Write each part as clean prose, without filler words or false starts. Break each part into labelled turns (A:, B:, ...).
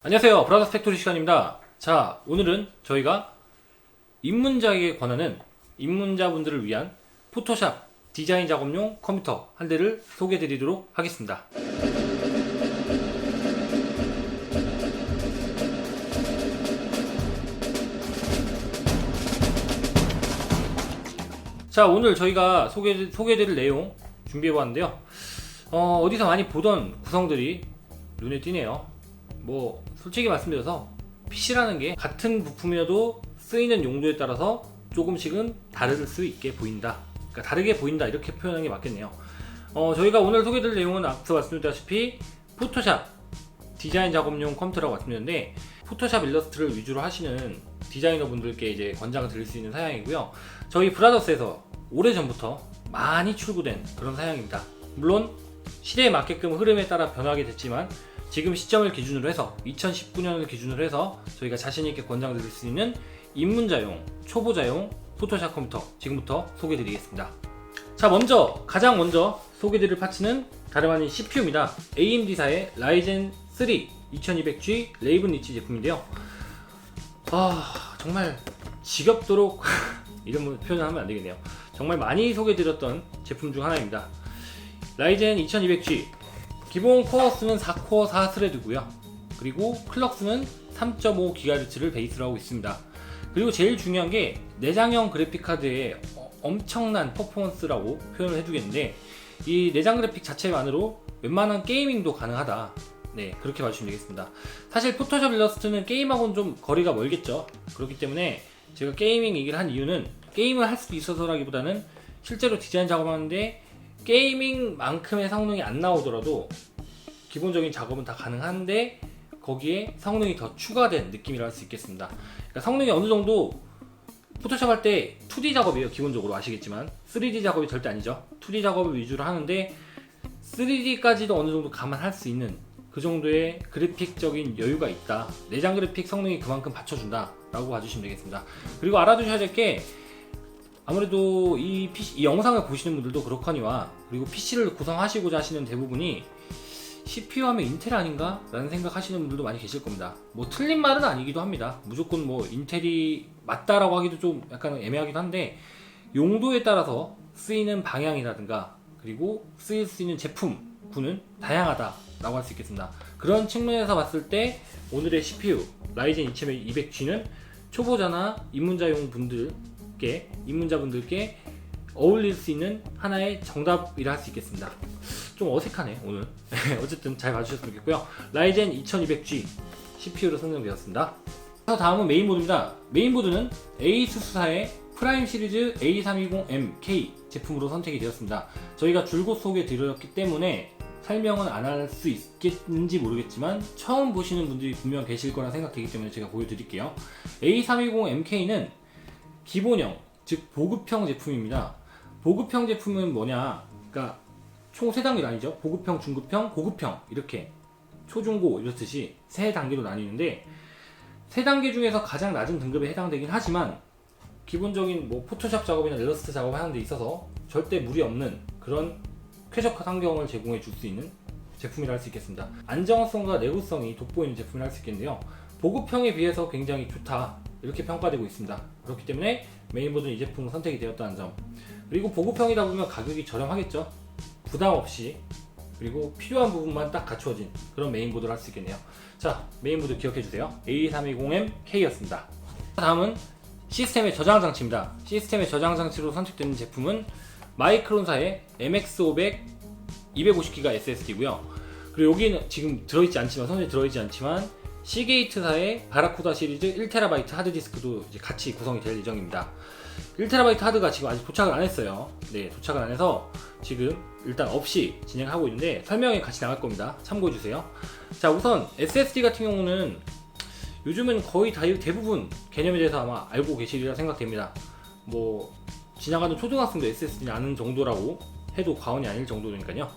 A: 안녕하세요. 브라더스 팩토리 시간입니다. 자, 오늘은 저희가 입문자에게 권하는 입문자분들을 위한 포토샵 디자인 작업용 컴퓨터 한 대를 소개해 드리도록 하겠습니다. 자, 오늘 저희가 소개해 드릴 내용 준비해 보았는데요. 어디서 많이 보던 구성들이 눈에 띄네요. 뭐 솔직히 말씀드려서 PC라는 게 같은 부품이어도 쓰이는 용도에 따라서 조금씩은 다를 수 있게 보인다. 그러니까 다르게 보인다, 이렇게 표현하는 게 맞겠네요. 저희가 오늘 소개드릴 내용은 앞서 말씀드렸다시피 포토샵 디자인 작업용 컴퓨터라고 말씀드렸는데, 포토샵 일러스트를 위주로 하시는 디자이너 분들께 이제 권장을 드릴 수 있는 사양이고요. 저희 브라더스에서 오래전부터 많이 출고된 그런 사양입니다. 물론 시대에 맞게끔 흐름에 따라 변하게 됐지만, 지금 시점을 기준으로 해서 2019년을 기준으로 해서 저희가 자신있게 권장드릴 수 있는 입문자용, 초보자용 포토샵 컴퓨터 지금부터 소개드리겠습니다. 자, 가장 먼저 소개드릴 파츠는 다름 아닌 CPU입니다. AMD사의 라이젠 3 2200G 레이븐 리치 제품인데요. 정말 지겹도록 이런 표현을 하면 안 되겠네요. 정말 많이 소개드렸던 제품 중 하나입니다. 라이젠 2200G 기본 코어 수는 4코어 4스레드고요. 그리고 클럭 수는 3.5GHz를 베이스로 하고 있습니다. 그리고 제일 중요한 게 내장형 그래픽 카드의 엄청난 퍼포먼스라고 표현을 해두겠는데, 이 내장 그래픽 자체만으로 웬만한 게이밍도 가능하다. 네, 그렇게 봐주시면 되겠습니다. 사실 포토샵 일러스트는 게임하고는 좀 거리가 멀겠죠. 그렇기 때문에 제가 게이밍 얘기를 한 이유는, 게임을 할 수도 있어서라기보다는 실제로 디자인 작업하는데 게이밍만큼의 성능이 안 나오더라도 기본적인 작업은 다 가능한데 거기에 성능이 더 추가된 느낌이라 할 수 있겠습니다. 그러니까 성능이 어느 정도, 포토샵 할 때 2D 작업이에요. 기본적으로 아시겠지만 3D 작업이 절대 아니죠. 2D 작업을 위주로 하는데 3D까지도 어느 정도 감안할 수 있는 그 정도의 그래픽적인 여유가 있다. 내장 그래픽 성능이 그만큼 받쳐준다 라고 봐주시면 되겠습니다. 그리고 알아두셔야 될 게, 아무래도 이 영상을 보시는 분들도 그렇거니와, 그리고 PC를 구성하시고자 하시는 대부분이 CPU 하면 인텔 아닌가? 라는 생각 하시는 분들도 많이 계실 겁니다. 뭐 틀린 말은 아니기도 합니다. 무조건 뭐 인텔이 맞다라고 하기도 좀 약간 애매하기도 한데, 용도에 따라서 쓰이는 방향이라든가 그리고 쓰일 수 있는 제품군은 다양하다 라고 할 수 있겠습니다. 그런 측면에서 봤을 때 오늘의 CPU 라이젠 2200G는 초보자나 입문자분들께 어울릴 수 있는 하나의 정답이라 할 수 있겠습니다. 좀 어색하네 오늘. 어쨌든 잘 봐주셨으면 좋겠고요. 라이젠 2200G CPU로 선정되었습니다. 다음은 메인보드입니다. 메인보드는 에이수스사의 프라임 시리즈 A320MK 제품으로 선택이 되었습니다. 저희가 줄곧 소개해 드렸기 때문에 설명은 안 할 수 있겠는지 모르겠지만 처음 보시는 분들이 분명 계실 거라 생각되기 때문에 제가 보여드릴게요. A320MK는 기본형, 즉 보급형 제품입니다. 보급형 제품은 뭐냐, 그러니까 총 3단계 나뉘죠. 보급형, 중급형, 고급형, 이렇게 초중고 이렇듯이 3단계로 나뉘는데, 3단계 중에서 가장 낮은 등급에 해당되긴 하지만 기본적인 뭐 포토샵 작업이나 일러스트 작업을 하는 데 있어서 절대 무리 없는 그런 쾌적한 환경을 제공해 줄 수 있는 제품이라 할 수 있겠습니다. 안정성과 내구성이 돋보이는 제품이라 할 수 있겠는데요. 보급형에 비해서 굉장히 좋다, 이렇게 평가되고 있습니다. 그렇기 때문에 메인보드는 이 제품으로 선택이 되었다는 점, 그리고 보급형이다 보면 가격이 저렴하겠죠. 부담 없이, 그리고 필요한 부분만 딱 갖추어진 그런 메인보드를 할 수 있겠네요. 자, 메인보드 기억해 주세요. A320MK였습니다. 다음은 시스템의 저장 장치입니다. 시스템의 저장 장치로 선택되는 제품은 마이크론사의 MX500 250GB SSD고요. 그리고 여기는 지금 들어있지 않지만, 선에 들어있지 않지만 시게이트사의 바라쿠다 시리즈 1TB 하드디스크도 이제 같이 구성이 될 예정입니다. 1TB 하드가 지금 아직 도착을 안 했어요. 네, 도착을 안 해서 지금 일단 없이 진행하고 있는데 설명에 같이 나갈 겁니다. 참고해 주세요. 자, 우선 SSD 같은 경우는 요즘은 거의 대부분 개념에 대해서 아마 알고 계시리라 생각됩니다. 뭐 지나가는 초등학생도 SSD는 아는 정도라고 해도 과언이 아닐 정도니까요.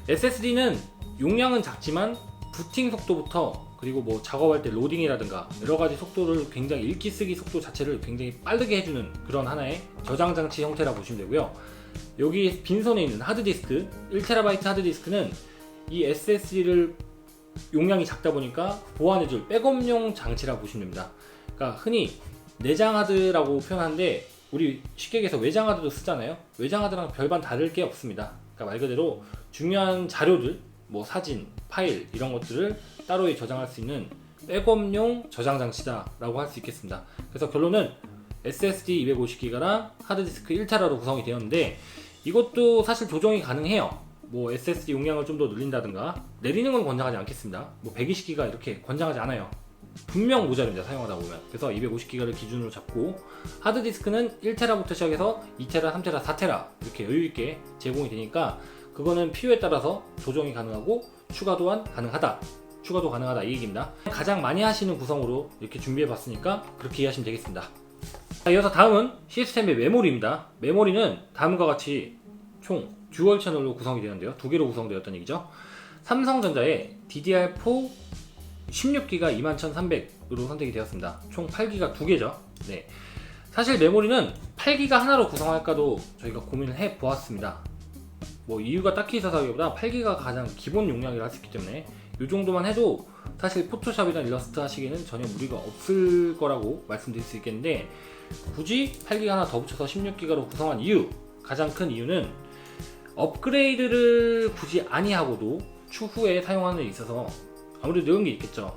A: SSD는 용량은 작지만 부팅 속도부터, 그리고 뭐 작업할 때 로딩이라든가 여러가지 속도를 굉장히, 읽기 쓰기 속도 자체를 굉장히 빠르게 해주는 그런 하나의 저장 장치 형태라고 보시면 되고요. 여기 빈손에 있는 하드디스크 1TB 하드디스크는 이 SSD를 용량이 작다 보니까 보완해줄 백업용 장치라고 보시면 됩니다. 그러니까 흔히 내장하드라고 표현하는데 우리 쉽게 얘기해서 외장하드도 쓰잖아요. 외장하드랑 별반 다를 게 없습니다. 그러니까 말 그대로 중요한 자료들, 뭐 사진, 파일 이런 것들을 따로 저장할 수 있는 백업용 저장 장치다 라고 할 수 있겠습니다. 그래서 결론은 SSD 250기가랑 하드디스크 1TB로 구성이 되었는데 이것도 사실 조정이 가능해요. 뭐 SSD 용량을 좀 더 늘린다든가 내리는 건 권장하지 않겠습니다. 뭐 120기가 이렇게 권장하지 않아요. 분명 모자릅니다, 사용하다 보면. 그래서 250기가를 기준으로 잡고 하드디스크는 1TB부터 시작해서 2TB, 3TB, 4TB 이렇게 여유있게 제공이 되니까 그거는 필요에 따라서 조정이 가능하고 추가 또한 가능하다, 추가도 가능하다 이 얘기입니다. 가장 많이 하시는 구성으로 이렇게 준비해 봤으니까 그렇게 이해하시면 되겠습니다. 자, 이어서 다음은 시스템의 메모리입니다. 메모리는 다음과 같이 총 듀얼 채널로 구성이 되는데요, 두 개로 구성되었다는 얘기죠. 삼성전자의 DDR4 16기가 21300으로 선택이 되었습니다. 총 8기가 두 개죠. 네. 사실 메모리는 8기가 하나로 구성할까도 저희가 고민을 해 보았습니다. 뭐 이유가 딱히 있어서 하기보다 8기가가 가장 기본 용량이라 할 수 있기 때문에 이 정도만 해도 사실 포토샵이나 일러스트 하시기에는 전혀 무리가 없을 거라고 말씀드릴 수 있겠는데, 굳이 8기가 하나 더 붙여서 16기가로 구성한 이유, 가장 큰 이유는 업그레이드를 굳이 아니하고도 추후에 사용하는 데 있어서 아무래도 이런 게 있겠죠.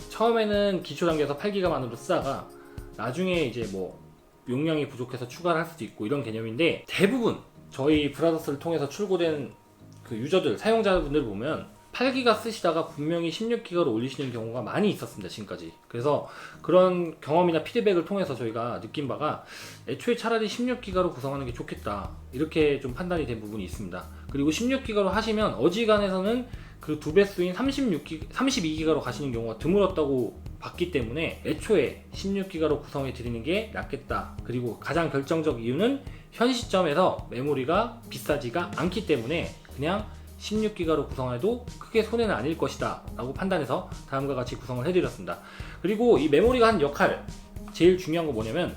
A: 처음에는 기초 단계에서 8기가만으로 쓰다가 나중에 이제 뭐 용량이 부족해서 추가를 할 수도 있고 이런 개념인데, 대부분 저희 브라더스를 통해서 출고된 그 유저들, 사용자분들 보면 8기가 쓰시다가 분명히 16기가로 올리시는 경우가 많이 있었습니다, 지금까지. 그래서 그런 경험이나 피드백을 통해서 저희가 느낀 바가 애초에 차라리 16기가로 구성하는 게 좋겠다, 이렇게 좀 판단이 된 부분이 있습니다. 그리고 16기가로 하시면 어지간해서는 그 두 배수인 32기가로 가시는 경우가 드물었다고 봤기 때문에 애초에 16기가로 구성해 드리는 게 낫겠다. 그리고 가장 결정적 이유는 현 시점에서 메모리가 비싸지가 않기 때문에 그냥 16기가로 구성해도 크게 손해는 아닐 것이다 라고 판단해서 다음과 같이 구성을 해드렸습니다. 그리고 이 메모리가 하는 역할, 제일 중요한 건 뭐냐면,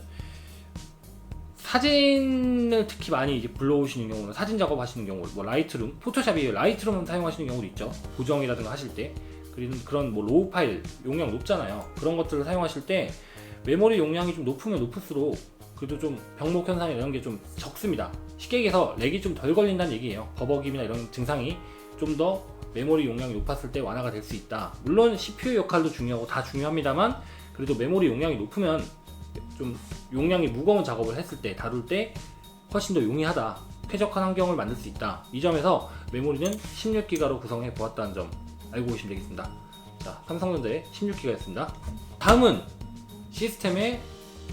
A: 사진을 특히 많이 이제 불러오시는 경우는, 사진 작업하시는 경우, 뭐 라이트룸, 포토샵이 라이트룸 사용하시는 경우도 있죠. 고정이라든가 하실 때. 그런 뭐 로우 파일 용량 높잖아요. 그런 것들을 사용하실 때 메모리 용량이 좀 높으면 높을수록 그래도 좀 병목 현상이 이런 게 좀 적습니다. 쉽게 얘기해서 렉이 좀 덜 걸린다는 얘기예요. 버벅임이나 이런 증상이 좀 더 메모리 용량이 높았을 때 완화가 될 수 있다. 물론 CPU 역할도 중요하고 다 중요합니다만, 그래도 메모리 용량이 높으면 좀 용량이 무거운 작업을 했을 때, 다룰 때 훨씬 더 용이하다, 쾌적한 환경을 만들 수 있다. 이 점에서 메모리는 16기가로 구성해 보았다는 점 알고 계시면 되겠습니다. 자, 삼성전자의 16기가였습니다. 다음은 시스템의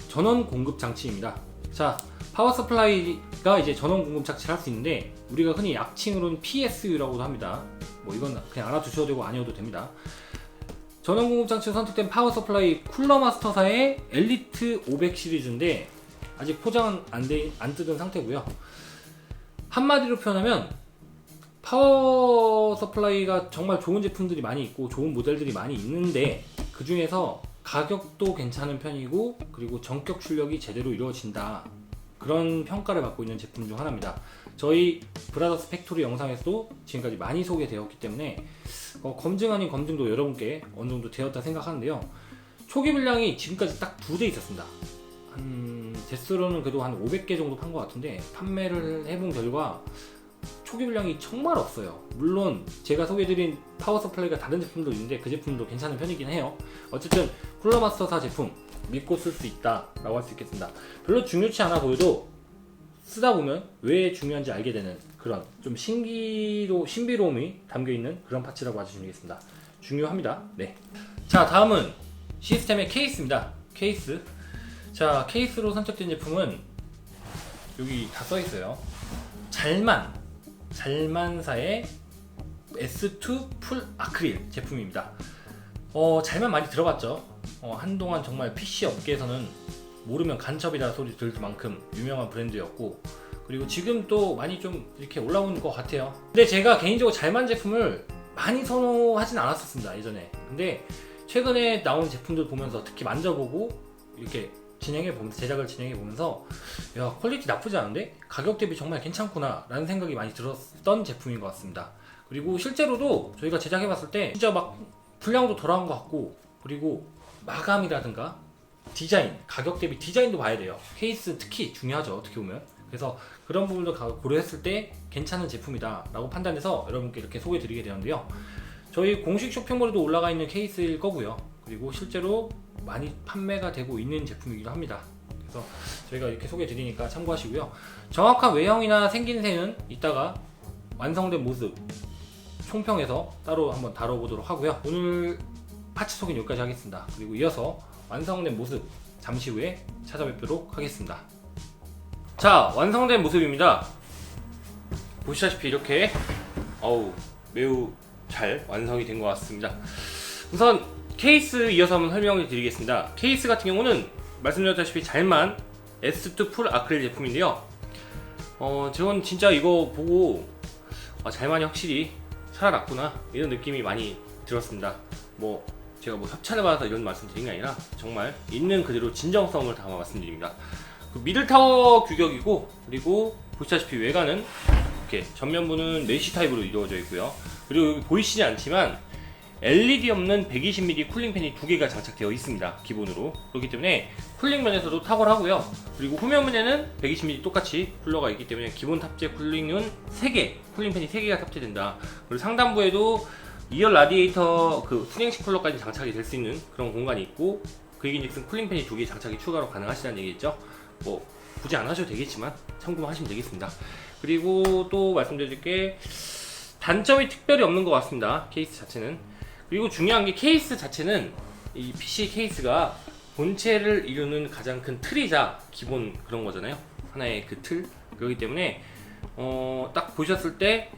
A: 전원 공급 장치입니다. 자, 파워 서플라이가 이제 전원 공급 장치를 할 수 있는데, 우리가 흔히 약칭으로는 PSU라고도 합니다. 뭐 이건 그냥 알아두셔도 되고 아니어도 됩니다. 전원 공급 장치로 선택된 파워 서플라이 쿨러마스터사의 엘리트 500 시리즈인데 아직 포장은 안 뜯은 상태고요. 한마디로 표현하면 파워 서플라이가 정말 좋은 제품들이 많이 있고 좋은 모델들이 많이 있는데, 그 중에서 가격도 괜찮은 편이고 그리고 전격 출력이 제대로 이루어진다, 그런 평가를 받고 있는 제품 중 하나입니다. 저희 브라더스 팩토리 영상에서도 지금까지 많이 소개되었기 때문에 검증 아닌 검증도 여러분께 어느 정도 되었다 생각하는데요. 초기 물량이 지금까지 딱 2대 있었습니다. 대수로는 그래도 한 500개 정도 판 것 같은데, 판매를 해본 결과 초기 물량이 정말 없어요. 물론 제가 소개해드린 파워 서플라이가 다른 제품도 있는데 그 제품도 괜찮은 편이긴 해요. 어쨌든 쿨러마스터사 제품 믿고 쓸 수 있다 라고 할 수 있겠습니다. 별로 중요치 않아 보여도 쓰다 보면 왜 중요한지 알게 되는 그런 좀 신비로움이 담겨있는 그런 파츠라고 하시면 되겠습니다. 중요합니다. 네. 자, 다음은 시스템의 케이스입니다. 케이스. 자, 케이스로 선택된 제품은 여기 다 써있어요. 잘만사의 S2 풀 아크릴 제품입니다. 잘만 많이 들어봤죠. 한동안 정말 PC 업계에서는 모르면 간첩이다 소리 들을 만큼 유명한 브랜드였고, 그리고 지금 또 많이 좀 이렇게 올라오는 것 같아요. 근데 제가 개인적으로 잘만 제품을 많이 선호하진 않았었습니다, 예전에. 근데 최근에 나온 제품들 보면서, 특히 만져보고 이렇게 제작을 진행해 보면서, 야, 퀄리티 나쁘지 않은데 가격 대비 정말 괜찮구나 라는 생각이 많이 들었던 제품인 것 같습니다. 그리고 실제로도 저희가 제작해봤을 때 진짜 막 분량도 덜한 것 같고, 그리고 마감이라든가 디자인, 가격 대비 디자인도 봐야 돼요. 케이스 특히 중요하죠, 어떻게 보면. 그래서 그런 부분도 고려했을 때 괜찮은 제품이다 라고 판단해서 여러분께 이렇게 소개해 드리게 되는데요. 저희 공식 쇼핑몰에도 올라가 있는 케이스일 거고요. 그리고 실제로 많이 판매가 되고 있는 제품이기도 합니다. 그래서 저희가 이렇게 소개해 드리니까 참고하시고요. 정확한 외형이나 생긴새는 이따가 완성된 모습 총평해서 따로 한번 다뤄보도록 하고요. 오늘 파츠 소개는 여기까지 하겠습니다. 그리고 이어서 완성된 모습 잠시 후에 찾아뵙도록 하겠습니다. 자, 완성된 모습입니다. 보시다시피 이렇게 매우 잘 완성이 된 것 같습니다. 우선 케이스 이어서 한번 설명을 드리겠습니다. 케이스 같은 경우는 말씀드렸다시피 잘만 S2 풀 아크릴 제품인데요. 저는 진짜 이거 보고 잘만이 확실히 살아났구나 이런 느낌이 많이 들었습니다. 제가 협찬을 받아서 이런 말씀 드린 게 아니라 정말 있는 그대로 진정성을 담아 말씀드립니다. 미들타워 규격이고, 그리고 보시다시피 외관은 이렇게 전면부는 메쉬 타입으로 이루어져 있고요. 그리고 여기 보이시지 않지만 LED 없는 120mm 쿨링팬이 2개가 장착되어 있습니다, 기본으로. 그렇기 때문에 쿨링 면에서도 탁월하고요. 그리고 후면에는 120mm 똑같이 쿨러가 있기 때문에 기본 탑재 쿨링은 3개, 쿨링팬이 3개가 탑재된다. 그리고 상단부에도 2열 라디에이터 수냉식 쿨러까지 장착이 될 수 있는 그런 공간이 있고, 그 얘기인즉슨 쿨링팬이 2개 장착이 추가로 가능하시다는 얘기겠죠. 굳이 안 하셔도 되겠지만 참고만 하시면 되겠습니다. 그리고 또 말씀드릴 게 단점이 특별히 없는 것 같습니다, 케이스 자체는. 그리고 중요한 게 케이스 자체는 이 PC 케이스가 본체를 이루는 가장 큰 틀이자 기본 그런 거잖아요. 하나의 그 틀. 그렇기 때문에 딱 보셨을 때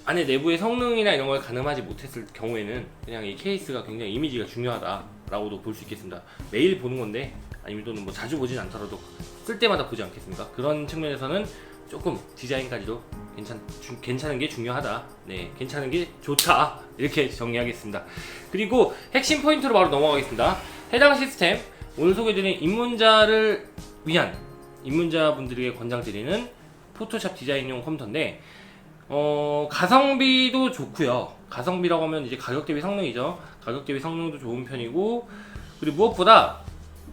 A: 안에 내부의 성능이나 이런 걸 가늠하지 못했을 경우에는 그냥 이 케이스가 굉장히 이미지가 중요하다라고도 볼 수 있겠습니다. 매일 보는 건데, 아니면 또는 자주 보진 않더라도 쓸 때마다 보지 않겠습니까? 그런 측면에서는 조금 디자인까지도 괜찮은 게 중요하다. 네, 괜찮은 게 좋다. 이렇게 정리하겠습니다. 그리고 핵심 포인트로 바로 넘어가겠습니다. 해당 시스템, 오늘 소개드린 입문자를 위한, 입문자분들에게 권장드리는 포토샵 디자인용 컴퓨터인데, 가성비도 좋고요. 가성비라고 하면 이제 가격 대비 성능이죠. 가격 대비 성능도 좋은 편이고, 그리고 무엇보다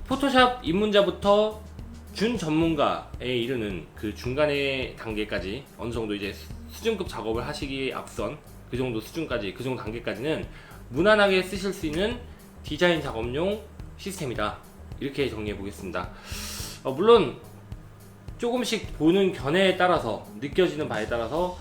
A: 포토샵 입문자부터 준 전문가에 이르는 그 중간의 단계까지 어느 정도 이제 수준급 작업을 하시기에 앞선 그 정도 수준까지, 그 정도 단계까지는 무난하게 쓰실 수 있는 디자인 작업용 시스템이다. 이렇게 정리해 보겠습니다. 물론 조금씩 보는 견해에 따라서, 느껴지는 바에 따라서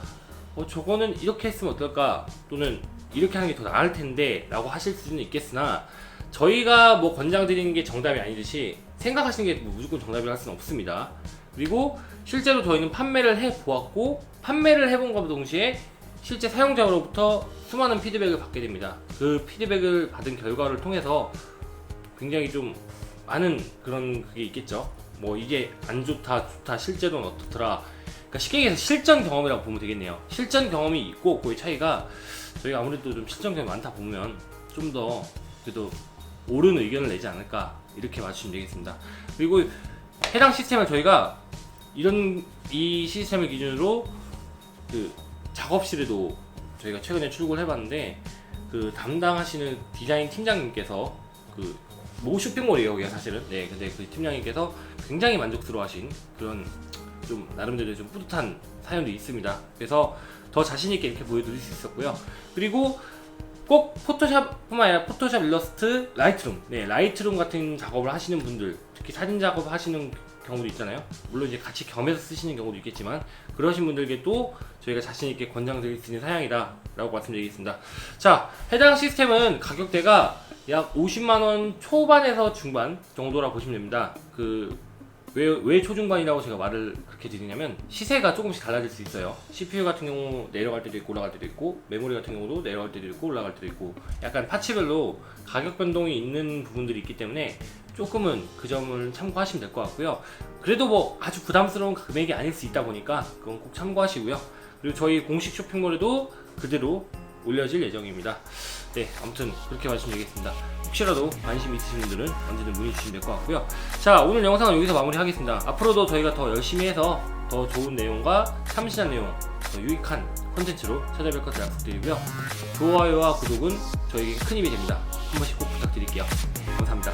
A: 저거는 이렇게 했으면 어떨까, 또는 이렇게 하는 게 더 나을 텐데 라고 하실 수는 있겠으나, 저희가 권장드리는 게 정답이 아니듯이 생각하시는 게 무조건 정답이라 할 수는 없습니다. 그리고 실제로 저희는 판매를 해보았고, 판매를 해본 것과 동시에 실제 사용자로부터 수많은 피드백을 받게 됩니다. 그 피드백을 받은 결과를 통해서 굉장히 좀 많은 그런 그게 있겠죠. 이게 안 좋다, 좋다, 실제로는 어떻더라. 그러니까 쉽게 얘기해서 실전 경험이라고 보면 되겠네요. 실전 경험이 있고 없고의 차이가, 저희가 아무래도 좀 실전 경험이 많다 보면 좀 더 그래도 옳은 의견을 내지 않을까, 이렇게 맞추시면 되겠습니다. 그리고 해당 시스템을 저희가 이 시스템을 기준으로 그 작업실에도 저희가 최근에 출고를 해봤는데, 그 담당하시는 디자인 팀장님께서 모 쇼핑몰이에요, 여기가 사실은. 네, 근데 그 팀장님께서 굉장히 만족스러워하신 그런 좀 나름대로 좀 뿌듯한 사연도 있습니다. 그래서 더 자신있게 이렇게 보여드릴 수 있었고요. 그리고 꼭 포토샵뿐만 아니라 포토샵, 일러스트, 라이트룸, 라이트룸 같은 작업을 하시는 분들, 특히 사진 작업 하시는 경우도 있잖아요. 물론 이제 같이 겸해서 쓰시는 경우도 있겠지만, 그러신 분들께 또 저희가 자신있게 권장드릴 수 있는 사양이다 라고 말씀드리겠습니다. 자, 해당 시스템은 가격대가 약 50만원 초반에서 중반 정도라 보시면 됩니다. 왜 초중반이라고 제가 말을 그렇게 드리냐면, 시세가 조금씩 달라질 수 있어요. CPU 같은 경우 내려갈 때도 있고 올라갈 때도 있고, 메모리 같은 경우도 내려갈 때도 있고 올라갈 때도 있고, 약간 파츠별로 가격 변동이 있는 부분들이 있기 때문에 조금은 그 점을 참고하시면 될 것 같고요. 그래도 아주 부담스러운 금액이 아닐 수 있다 보니까 그건 꼭 참고하시고요. 그리고 저희 공식 쇼핑몰에도 그대로 올려질 예정입니다. 네, 아무튼 그렇게 말씀드리겠습니다. 혹시라도 관심 있으신 분들은 언제든 문의 주시면 될 것 같고요. 자, 오늘 영상은 여기서 마무리하겠습니다. 앞으로도 저희가 더 열심히 해서 더 좋은 내용과 참신한 내용, 더 유익한 컨텐츠로 찾아뵐 것을 약속드리고요. 좋아요와 구독은 저에게 큰 힘이 됩니다. 한 번씩 꼭 부탁드릴게요. 감사합니다.